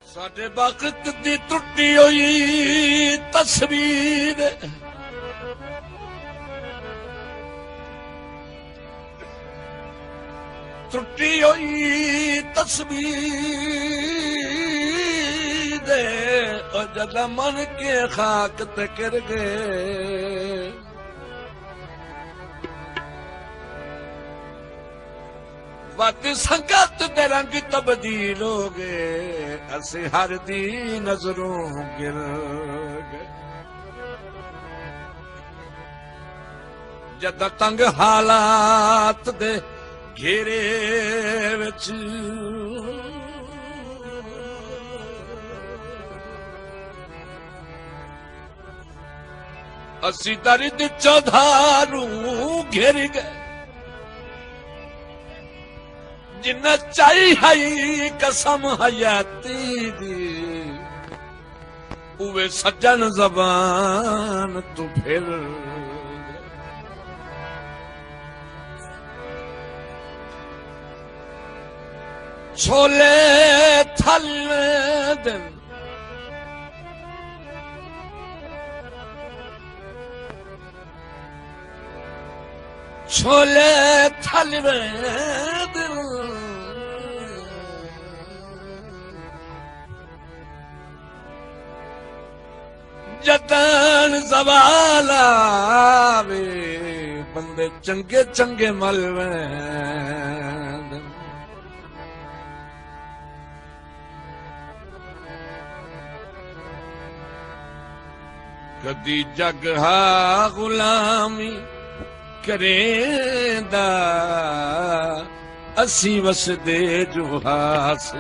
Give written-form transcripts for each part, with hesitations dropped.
साडे वक्त दी टुटी हुई तस्वीर टुटी हुई तस्वीर और जदा मन के खाक ते गिर गए वत संगत दे रंग तब्दील हो गए असी हर दी नजरों गिर गए जद तंग हालात दे घेरे विच असी दर्द चौधारू घिर गए जिन्ना चाही हई कसम हयाती दी उवे सज्जन जबान तू फिर छोले थल दिन छोले थल दिन जतन जवाला वे बंदे चंगे चंगे मलवे कदी जग हा गुलामी करेंदा असी वसदे जुहास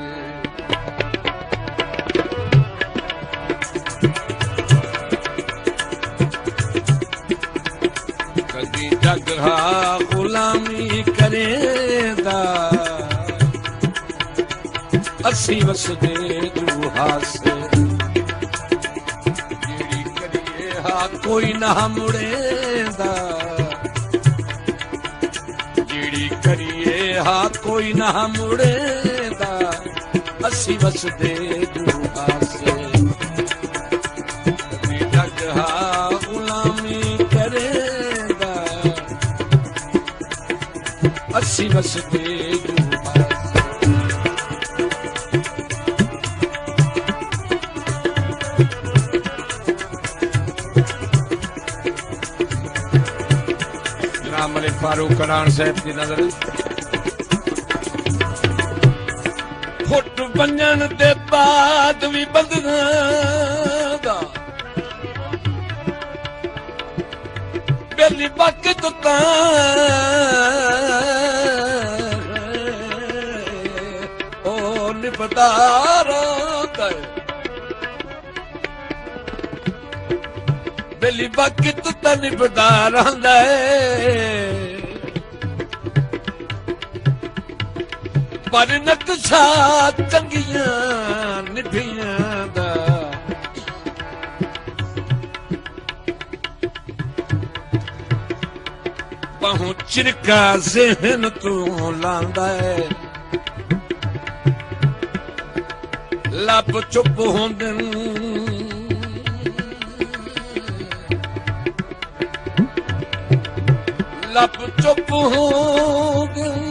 कदी जग हा गुलामी करेंदा असी वसदे जुहास कोई ना मुड़ेंदा जीड़ी करिए हा कोई ना मुड़ेंदा असी वसदे दुआसे जग हा गुलामी करेंदा असी वसदे मलिक फारूक करान साहब की नजर फुट बंजन दे बाद भी बंदना दा बेली वक्त ता ओ निपटारा बेली वक्त ता निपटारा पर नक्शा चंगियां निभियां दा बहु चिरका ज़हन तू लांदा है लब चुप होंदन लब चुप होंदन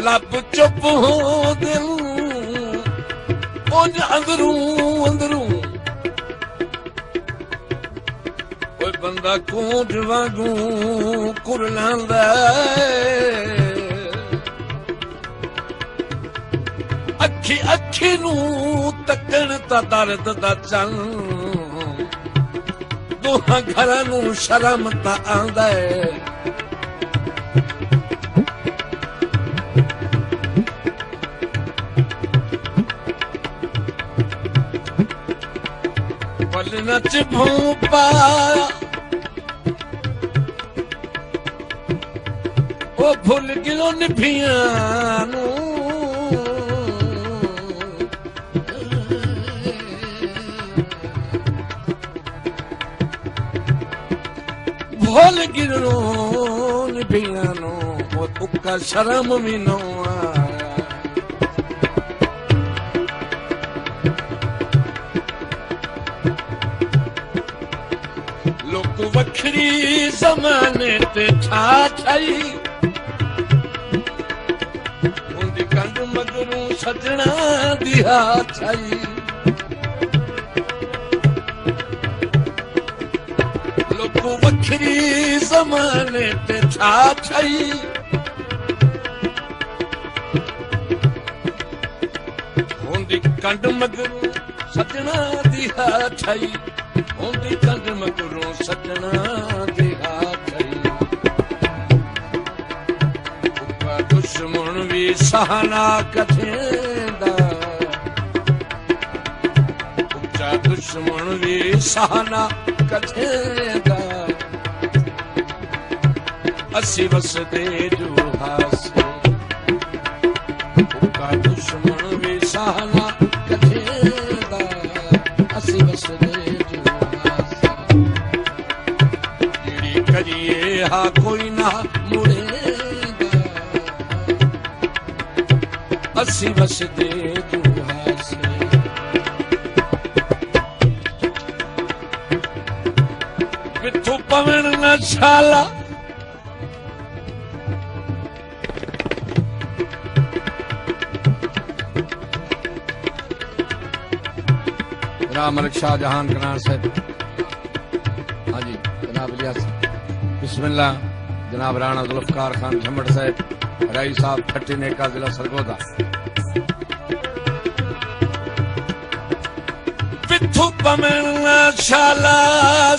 लब चुप हो दिल अंदरूं अंदरूं कोई बंदा कूंज वांगू कुरलांदा अखी अखी नू तकण ता दर्द दा चल दोहां घरां नू शर्म ता आंदा है नच भूपा ओ भुल गिलो निभियां फुल गिरनों पियानो उक्का शर्म भी न आया लोग वखरी ज़माने ते छा छई उनदी कंड मगरू सजना दिया छई लोग वखरी ज़माने ते छा छई उनदी कंड मगरू सजना दिया छई उनदी कंड मगरू सजना दिया छई उका दुश्मन भी सहना कथेंदा उका दुश्मन भी सहना कथेंदा असी वसदे जो हासे उका दुश्मन भी सहना कथेंदा असी वसदे करिए हा कोई ना मुड़ेगा असी वसदे जुहा से विथु पवण न छाला राम मलिक शाहजहान कनार साहब हाँ जी जनाब इलियास बिस्मिल्लाह जनाब राणा जुल्फकार खान झम्मड़ साहब राई साहब खट्टी नेका जिला सरगोदा पिथु पमन शाला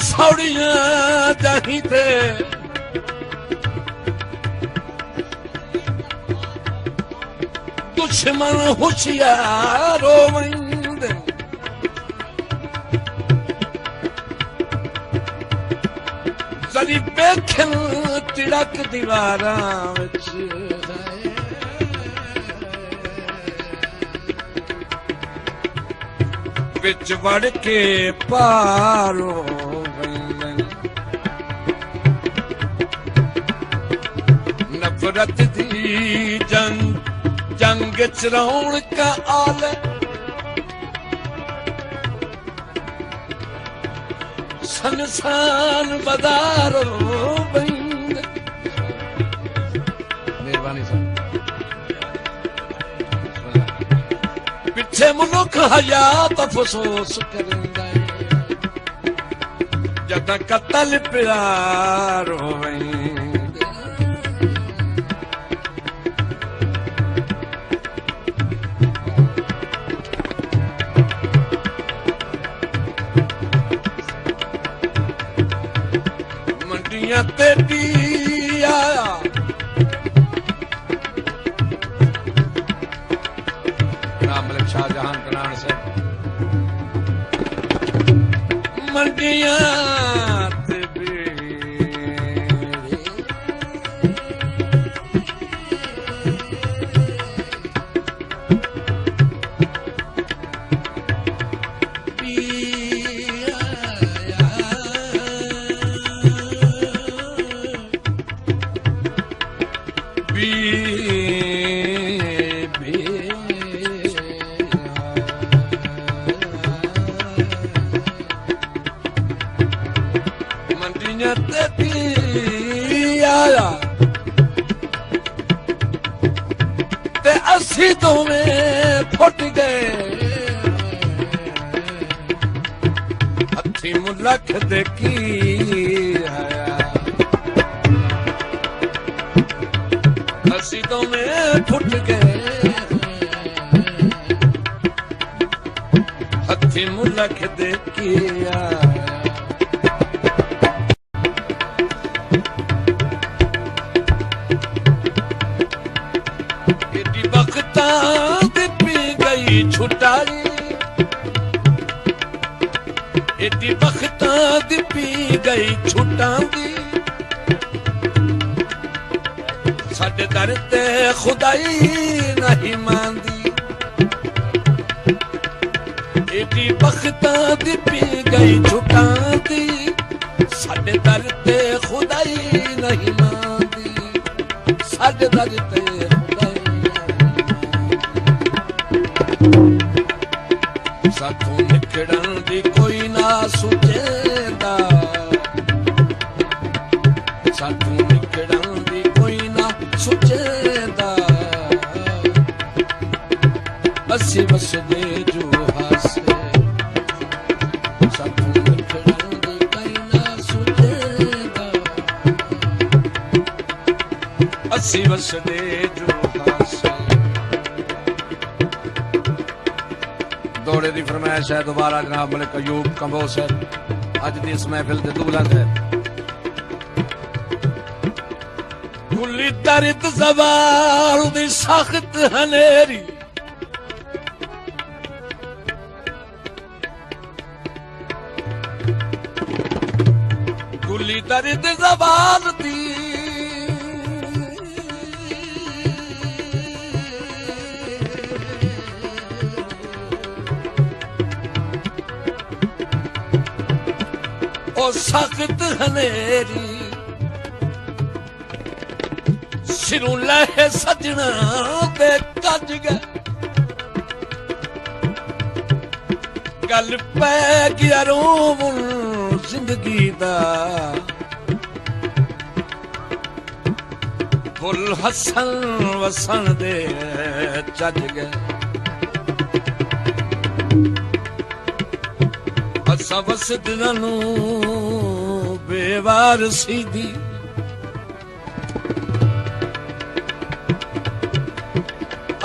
सौड़ियां दही थे दुश्मन होशियारो वंदे जरी बेखन तिड़क दीवारां विच विच वड़ के पारो नफरत दी जंग च रौनक आले संसान बदारो बंद मेहरबानी साहब पिछे मुल्क हयात अफसोस करेंदा जद कतल प्यार होवें तेरी आया राम मलिक शाहजहान कनान से मंडियां असी दोवें फुट गए हथी मुलख दे की आया असी दोवें फुट गए हथी मुलख दे की आया छुटाई एडी बख्तां दी पी गई छुटां दी साडे दर ते खुदाई नहीं मांदी एडी बख्तां दी पी गई छुटां दी साडे दर ते खुदा ਵਸਦੇ ਜੋ ਹਾਸੇ ਸਭ ਮਿਟਣ ਦੀ ਕਈ ਨਾ ਸੁਝੇਗਾ ਅਸੀਂ ਵਸਦੇ ਜੋ ਹਾਸੇ। ਦੌੜੇ ਦੀ ਫਰਮਾਇਸ਼ ਹੈ ਦੁਬਾਰਾ ਜਨਾਬ ਮਲਿਕ ਅਯੂਬ ਕੰਬੋਜ ਸਾਹਿਬ ਅੱਜ ਦੀ ਇਸ ਮਹਿਫਿਲ ਦੇ ਦੁਲਹਨ ਹੈ। ਕੁੱਲੀ ਦਰਦ ਜ਼ਵਾਲ ਦੀ ਸਖਤ ਹਨੇਰੀ ਕੁੱਲੀ ਦਰਦ ਜ਼ਵਾਲ ਦੀ ਉਹ ਸਖਤ ਹਨੇਰੀ ਸਿਰੋਂ ਲੈ ਸਜਣਾ ਤੇ ਕੱਜ ਗਏ ਗੱਲ ਪੈ ਗਿਆ ਰੋਮ ਜ਼ਿੰਦਗੀ ਦਾ ਫੁੱਲ ਹੱਸਣ ਵਸਣ ਦੇ ਚੱਜ ਗਏ ਅਸਾਂ ਵਸਦਿਆਂ ਨੂੰ ਬੇਵਾਰਸੀ ਦੀ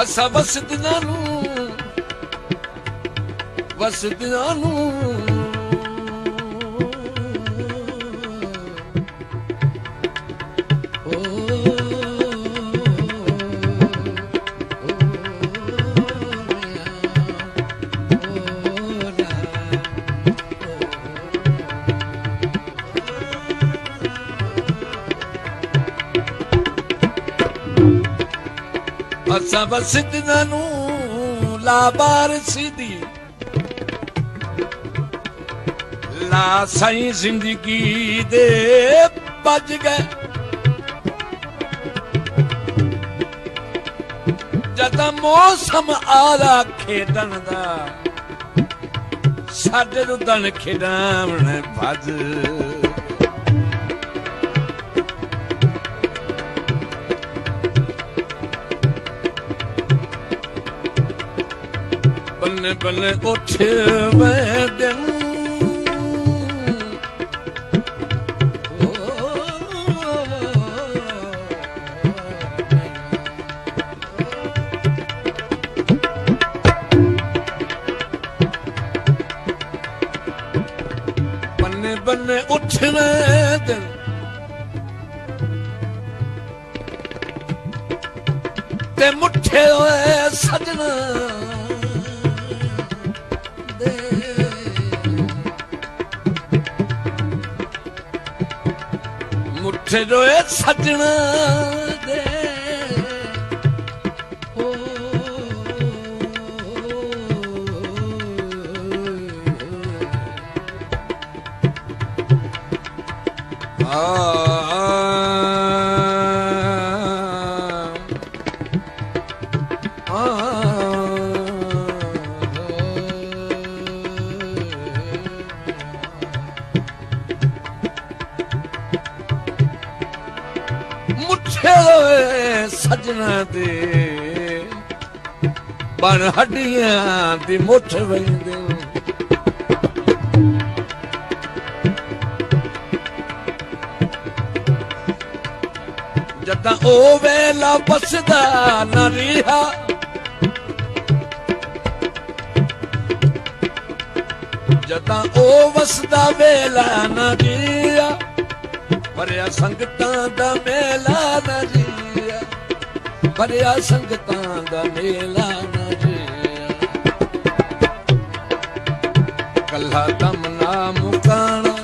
ਅਸਾਂ ਵਸਦਿਆਂ ਨੂੰ ਅਸਾਂ ਵਸਦਿਆਂ ਨੂੰ ਲਾਵਾਰਸੀ ਦੀ ਲਾ ਸਾਈਂ ਜ਼ਿੰਦਗੀ ਦੇ ਭੱਜ ਗਏ ਜਦੋਂ ਮੌਸਮ ਆਲਾ ਖੇਡਣ ਦਾ ਸਾਡੇ ਰੁੱਦਣ ਖੇਡਾਵਣ ਭੱਜ ਬੱਲੇ ਬੱਲੇ ਉੱਠ ਵੇ ਦਿਨ ਬੰਨੇ ਉੱਠਣੇ ਦਿਨ ਤੇ ਮੁੱਠੇ ਹੋਏ ਸਜਣਾ ਦੇ ਮੁੱਠੇ ਹੋਏ ਸਜਣਾ ਦੇ ਸਜਣਾ ਦੇ ਬਣ ਹੱਡੀਆਂ ਦੀ ਮੁੱਠ ਵੰਦੇ ਜਦਾਂ ਉਹ ਵੇਲਾ ਬਸਦਾ ਨਾ ਰਿਹਾ ਜਦਾਂ ਉਹ ਵਸਦਾ ਵੇਲਾ ਨਾ ਰਿਹਾ ਭਰਿਆ ਸੰਗਤਾਂ ਦਾ ਮੇਲਾ ਨਾ ਰਿਹਾ ਭਰਿਆ ਸੰਗਤਾਂ ਦਾ ਮੇਲਾ ਨਾ ਰਿਹਾ ਕੱਲਾ ਦਮ ਨਾ ਮੁਕਾਣਾ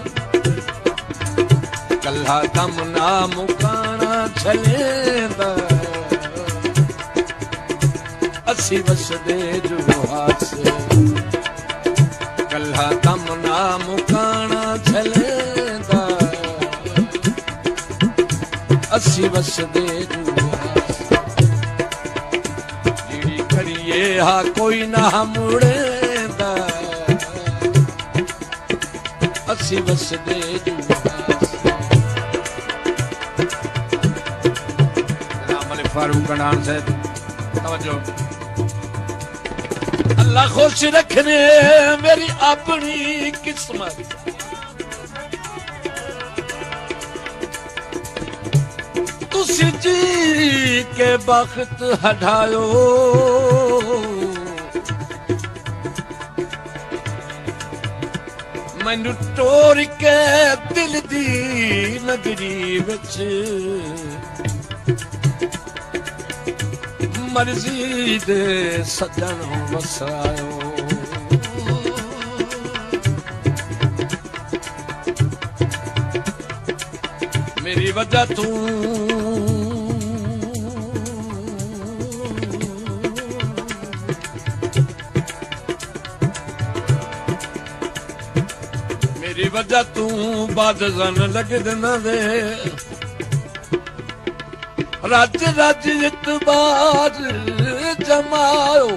ਕੱਲਾ ਦਮ ਨਾ ਮੁਕਾਣਾ ਚਲੇਂਦਾ ਅਸੀਂ ਵਸਦੇ ਜੋ ਹਾਸੇ ਕੱਲਾ ਦਮ ਨਾ ਮੁਕਾਣਾ ਚਲੇਂਦਾ ਅਸੀਂ ਵਸਦੇ ਜੋ ਜਿਹੜੀ ਕਰੀਏ ਹਾ ਕੋਈ ਨਾ ਮੁੜੇਂਦਾ ਅਸੀਂ ਵਸਦੇ ਜੋ फारूक कनान साहब तवज्जो अल्लाह खुश रखने मेरी अपनी किस्मत तुसी जी के बख्त हटायो मैनू टोर के दिल दी नगरी विच मर्जी दे सजन वसायो मेरी वजह तू मेरी वजह तू बादजन लग देना दे रज रज इतबार जमायो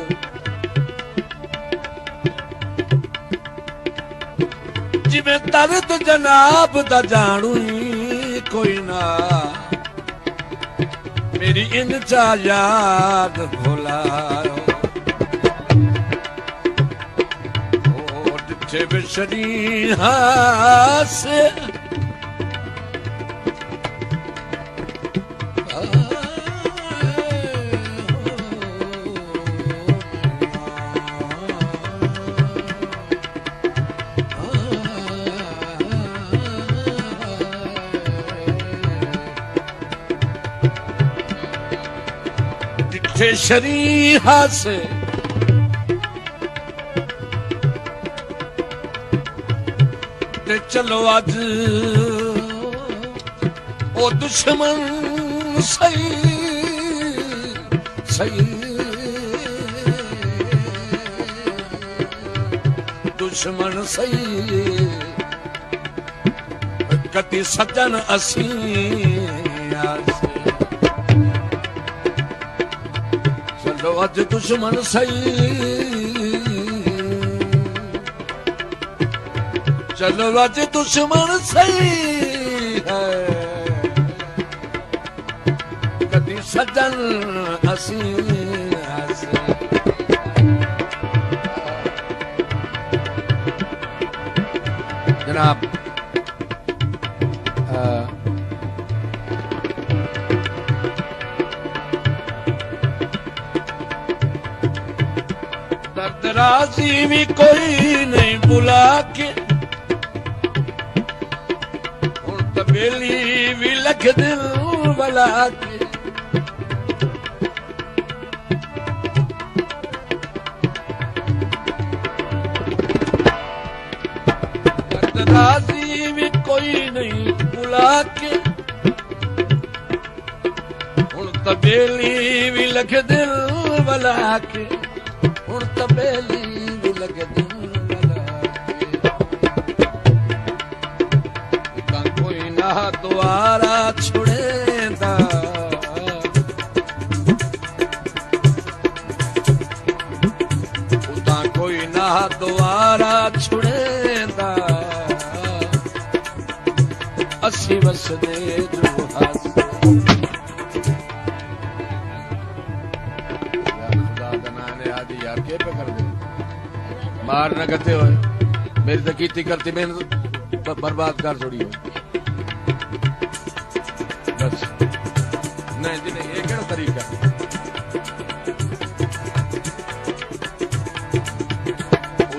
जिमें दर्द जनाब दा जानू कोई ना मेरी इनचा याद भुलायो डिठे बिछड़ी हासे शरीहा से ते चलो अज ओ दुश्मन सही सही दुश्मन सही कति सज्जन असी चलो अज दुश्मन सही चलो अज दुश्मन सही है कदी सज्जन असी जनाब राजी भी कोई नहीं बुला के हुण तबेली भी लख दिल बला के राजी भी कोई नहीं बुला के हुण तबेली भी लख दिल बला के हुण तबेली भी लग दिल उतां कोई ना द्वारा छुड़ेंदा उतां कोई ना द्वारा छुड़ेंदा असी वसदे जो हस यार के पे कर दे मार न करते हो मेरी तो कीती करती मेहनत बर्बाद कर छोड़ी हो बस नहीं जी नहीं ये केड़ा तरीका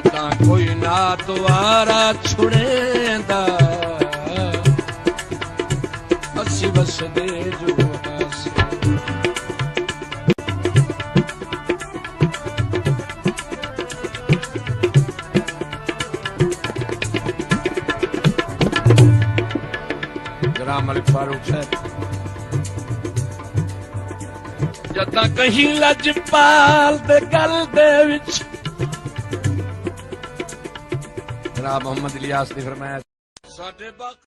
उतां कोई ना द्वारा छुड़ेंदा असी बस दे जो मलिक फारूक साहब जदा कहीं लजपाल दे गल दे विच जनाब मोहम्मद इलियास ने फरमाया साडे